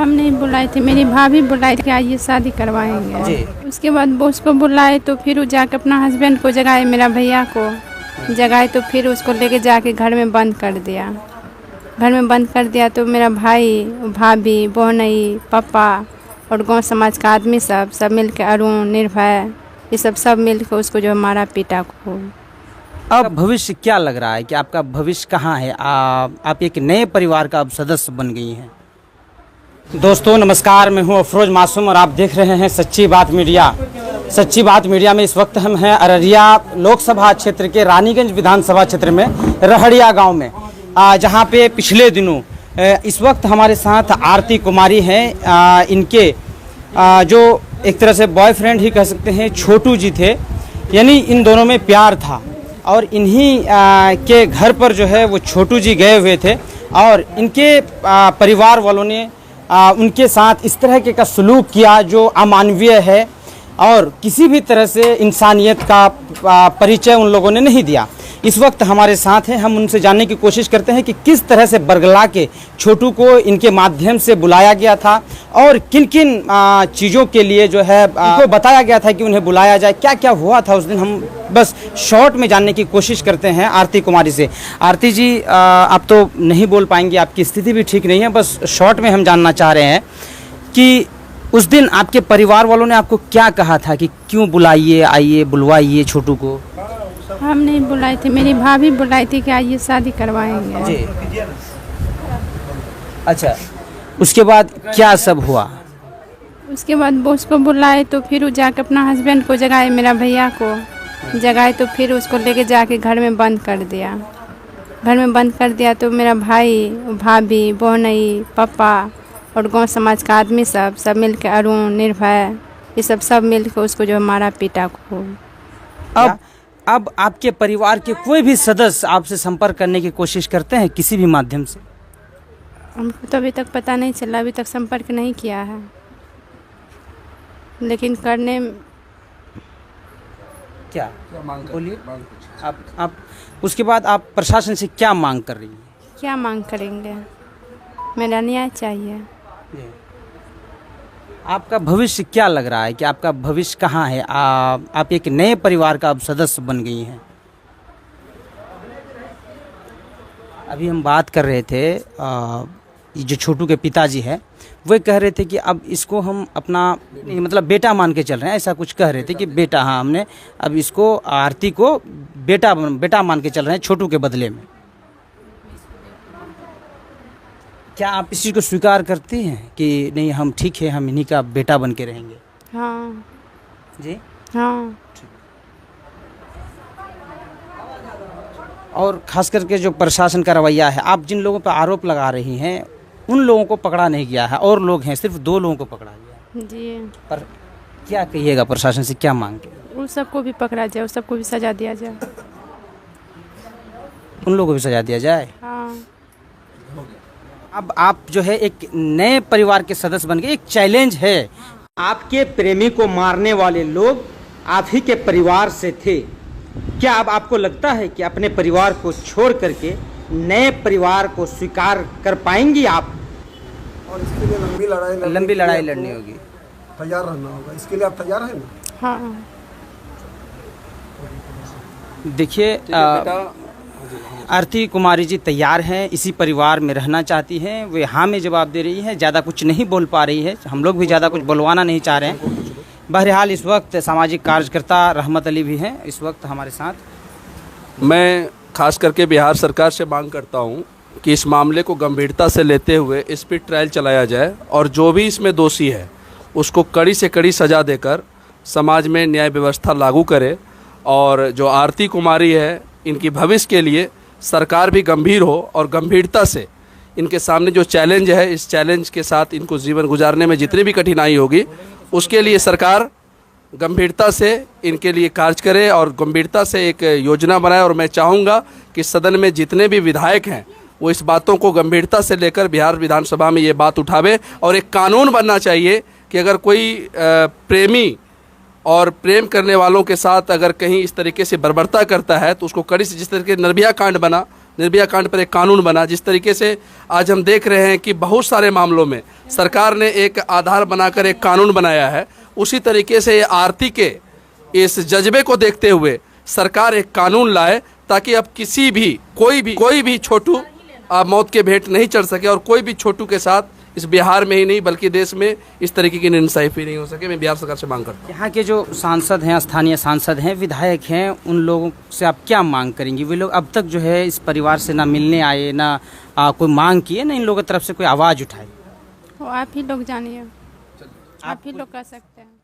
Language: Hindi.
हम नहीं बुलाए थे, मेरी भाभी बुलाई थी कि आइए शादी करवाएंगे जी। उसके बाद वो उसको बुलाए तो फिर वो जाके अपना हस्बैंड को जगाए, मेरा भैया को जगाए तो फिर उसको लेके जाके घर में बंद कर दिया। घर में बंद कर दिया तो मेरा भाई, भाभी, बहनई, पापा और गांव समाज का आदमी सब मिल के, अरुण, निर्भय, ये सब मिल के उसको जो मारा पीटा को। अब भविष्य क्या लग रहा है कि आपका भविष्य कहाँ है? आप एक नए परिवार का अब सदस्य बन गई हैं। दोस्तों नमस्कार, मैं हूं अफरोज मासूम और आप देख रहे हैं सच्ची बात मीडिया। सच्ची बात मीडिया में इस वक्त हम हैं अररिया लोकसभा क्षेत्र के रानीगंज विधानसभा क्षेत्र में रहड़िया गांव में, जहां पे पिछले दिनों इस वक्त हमारे साथ आरती कुमारी हैं। इनके जो एक तरह से बॉयफ्रेंड ही कह सकते हैं, छोटू जी थे, यानी इन दोनों में प्यार था और इन्हीं के घर पर जो है वो छोटू जी गए हुए थे और इनके परिवार वालों ने उनके साथ इस तरह के का सलूक किया जो अमानवीय है और किसी भी तरह से इंसानियत का परिचय उन लोगों ने नहीं दिया। इस वक्त हमारे साथ हैं, हम उनसे जानने की कोशिश करते हैं कि किस तरह से बरगला के छोटू को इनके माध्यम से बुलाया गया था और किन किन चीज़ों के लिए जो है इनको बताया गया था कि उन्हें बुलाया जाए, क्या क्या हुआ था उस दिन। हम बस शॉर्ट में जानने की कोशिश करते हैं आरती कुमारी से। आरती जी, आप तो नहीं बोल पाएंगी, आपकी स्थिति भी ठीक नहीं है, बस शॉर्ट में हम जानना चाह रहे हैं कि उस दिन आपके परिवार वालों ने आपको क्या कहा था कि क्यों बुलाइए, आइए बुलवाइए छोटू को? हम नहीं बुलाए थे, मेरी भाभी बुलाई थी कि आइए शादी करवाएंगे। जी। अच्छा, उसके बाद क्या सब हुआ? उसके बाद वो उसको बुलाए तो फिर वो जाके अपना हस्बैंड को जगाए, मेरा भैया को जगाए तो फिर उसको लेके जाके घर में बंद कर दिया। घर में बंद कर दिया तो मेरा भाई, भाभी, बहनई, पापा और गांव समाज का आदमी सब मिल के, अरुण, निर्भय, ये सब मिल के उसको जो मारा पीटा को। अब आपके परिवार के कोई भी सदस्य आपसे संपर्क करने की कोशिश करते हैं किसी भी माध्यम से? हमको तो अभी तक पता नहीं चला, अभी तक संपर्क नहीं किया है, लेकिन करने क्या बोलिए आप उसके बाद आप प्रशासन से क्या मांग कर रही हैं? क्या मांग करेंगे, मेरा न्याय चाहिए। आपका भविष्य क्या लग रहा है कि आपका भविष्य कहाँ है? आप एक नए परिवार का अब सदस्य बन गई हैं। अभी हम बात कर रहे थे, जो छोटू के पिताजी हैं वो कह रहे थे कि अब इसको हम अपना मतलब बेटा मान के चल रहे हैं, ऐसा कुछ कह रहे थे कि बेटा, हाँ, हमने अब इसको आरती को बेटा मान के चल रहे हैं छोटू के बदले में। क्या आप इस चीज़ को स्वीकार करती हैं कि नहीं, हम ठीक है, हम इन्हीं का बेटा बन के रहेंगे? हाँ जी, हाँ। और खास करके जो प्रशासन का रवैया है, आप जिन लोगों पर आरोप लगा रही हैं उन लोगों को पकड़ा नहीं गया है और लोग हैं, सिर्फ 2 लोगों को पकड़ा गया है। जी। पर क्या कहिएगा, प्रशासन से क्या मांग के? उन सबको भी पकड़ा जाए, उन सबको भी सजा दिया जाए। उन लोगों को भी सजा दिया जाए। हाँ। अब आप जो है एक नए परिवार के सदस्य बन गए। एक चैलेंज है, आपके प्रेमी को मारने वाले लोग आप ही के परिवार से थे। क्या अब आपको लगता है कि अपने परिवार को छोड़ करके नए परिवार को स्वीकार कर पाएंगी आप? और इसके लिए लंबी लड़ाई लड़नी होगी, तैयार रहना होगा। इसके लिए आप तैयार हैं ना? हाँ। देखिए, आरती कुमारी जी तैयार हैं, इसी परिवार में रहना चाहती हैं, वे हाँ में जवाब दे रही हैं, ज़्यादा कुछ नहीं बोल पा रही है, हम लोग भी ज़्यादा कुछ बुलवाना नहीं चाह रहे हैं। बहरहाल इस वक्त सामाजिक कार्यकर्ता रहमत अली भी हैं इस वक्त हमारे साथ। मैं खास करके बिहार सरकार से मांग करता हूं कि इस मामले को गंभीरता से लेते हुए स्पीड ट्रायल चलाया जाए और जो भी इसमें दोषी है उसको कड़ी से कड़ी सज़ा देकर समाज में न्याय व्यवस्था लागू करे। और जो आरती कुमारी है, इनकी भविष्य के लिए सरकार भी गंभीर हो और गंभीरता से इनके सामने जो चैलेंज है, इस चैलेंज के साथ इनको जीवन गुजारने में जितनी भी कठिनाई होगी उसके लिए सरकार गंभीरता से इनके लिए कार्य करे और गंभीरता से एक योजना बनाए। और मैं चाहूँगा कि सदन में जितने भी विधायक हैं वो इस बातों को गंभीरता से लेकर बिहार विधानसभा में ये बात उठावे और एक कानून बनना चाहिए कि अगर कोई प्रेमी और प्रेम करने वालों के साथ अगर कहीं इस तरीके से बर्बरता करता है तो उसको कड़ी से, जिस तरीके निर्भया कांड बना, निर्भया कांड पर एक कानून बना। जिस तरीके से आज हम देख रहे हैं कि बहुत सारे मामलों में सरकार ने एक आधार बनाकर एक कानून बनाया है, उसी तरीके से ये आरती के इस जज्बे को देखते हुए सरकार एक कानून लाए ताकि अब किसी भी कोई भी छोटू मौत के भेंट नहीं चढ़ सके और कोई भी छोटू के साथ इस बिहार में ही नहीं बल्कि देश में इस तरीके की नाइंसाफी नहीं हो सके। मैं बिहार सरकार से मांग करता हूँ। यहाँ के जो सांसद हैं, स्थानीय सांसद हैं, विधायक हैं, उन लोगों से आप क्या मांग करेंगे? वे लोग अब तक जो है इस परिवार से ना मिलने आए, ना कोई मांग किए, ना इन लोगों की तरफ से कोई आवाज़ उठाई। वो आप ही लोग जानिए, आप ही लोग कर सकते हैं।